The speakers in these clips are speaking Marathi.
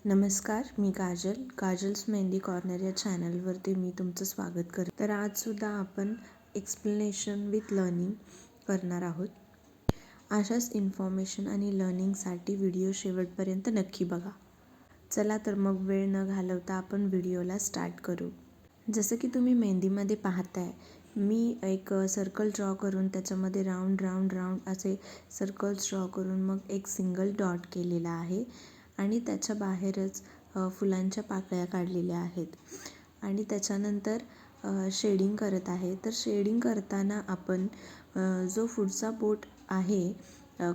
नमस्कार, मी काजल्स मेहंदी कॉर्नर या चॅनलवरती मी तुमचं स्वागत करते. तर आजसुद्धा आपण एक्सप्लेनेशन विथ लर्निंग करणार आहोत. अशाच इन्फॉर्मेशन आणि लर्निंगसाठी व्हिडिओ शेवटपर्यंत नक्की बघा. चला तर मग वेळ न घालवता आपण व्हिडिओला स्टार्ट करू. जसं की तुम्ही मेहंदीमध्ये पाहताय, मी एक सर्कल ड्रॉ करून त्याच्यामध्ये राऊंड राऊंड राऊंड असे सर्कल्स ड्रॉ करून मग एक सिंगल डॉट केलेला आहे आणि त्याच्या बाहेरच फुलांच्या पाकळ्या काढलेल्या आहेत आणि त्याच्यानंतर शेडिंग करत आहे. तर शेडिंग करताना आपण जो पुढचा बोट आहे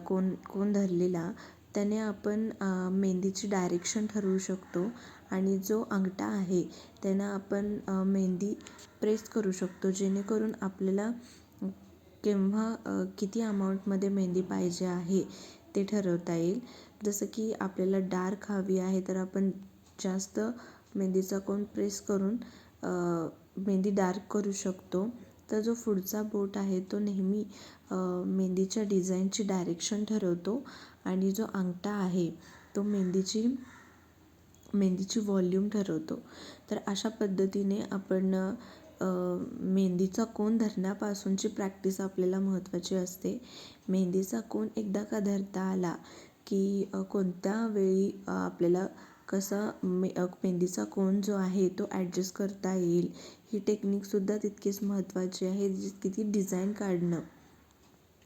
कोण धरलेला त्याने आपण मेहंदीची डायरेक्शन ठरवू शकतो आणि जो अंगठा आहे त्यानं आपण मेहंदी प्रेस करू शकतो, जेणेकरून आपल्याला केव्हा किती अमाऊंटमध्ये मेहंदी पाहिजे आहे ते ठरवता येईल. जसं की आपल्याला डार्क हवी आहे तर आपण जास्त मेहंदीचा कोन प्रेस करून मेहंदी डार्क करू शकतो. तर जो पुढचा बोट आहे तो नेहमी मेहंदीच्या डिझाईनची डायरेक्शन ठरवतो आणि जो अंगठा आहे तो मेहंदीची व्हॉल्यूम ठरवतो. तर अशा पद्धतीने आपण मेहंदीचा कोन धरण्यापासूनची प्रॅक्टिस आपल्याला महत्त्वाची असते. मेहंदीचा कोन एकदा का धरता आला की कोणत्या वेळी आपल्याला कसा मेहंदीचा कोन जो आहे तो ॲडजस्ट करता येईल, ही टेक्निकसुद्धा तितकीच महत्त्वाची आहे की ती डिझाईन काढणं.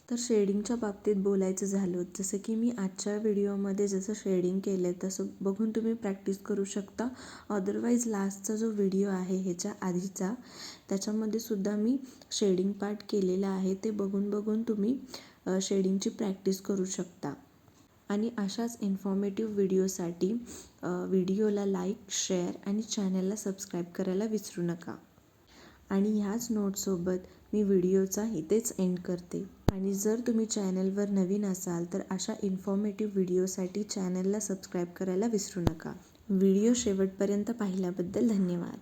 तर शेडिंगच्या बाबतीत बोलायचं झालं, जसं की मी आजच्या व्हिडिओमध्ये जसं शेडिंग केलं आहे तसं बघून तुम्ही प्रॅक्टिस करू शकता. अदरवाईज लास्टचा जो व्हिडिओ आहे ह्याच्या आधीचा, त्याच्यामध्ये सुद्धा मी शेडिंग पार्ट केलेला आहे. ते बघून तुम्ही शेडिंगची प्रॅक्टिस करू शकता. आणि अशाच इन्फॉर्मेटिव्ह व्हिडिओसाठी व्हिडिओला लाईक, शेअर आणि चॅनलला सबस्क्राईब करायला विसरू नका. आणि ह्याच नोटसोबत मी व्हिडिओचा इथेच एंड करते. आणि जर तुम्ही चॅनलवर नवीन असाल तर अशा इन्फॉर्मेटिव्ह व्हिडिओसाठी चॅनलला सबस्क्राईब करायला विसरू नका. व्हिडिओ शेवटपर्यंत पाहिल्याबद्दल धन्यवाद.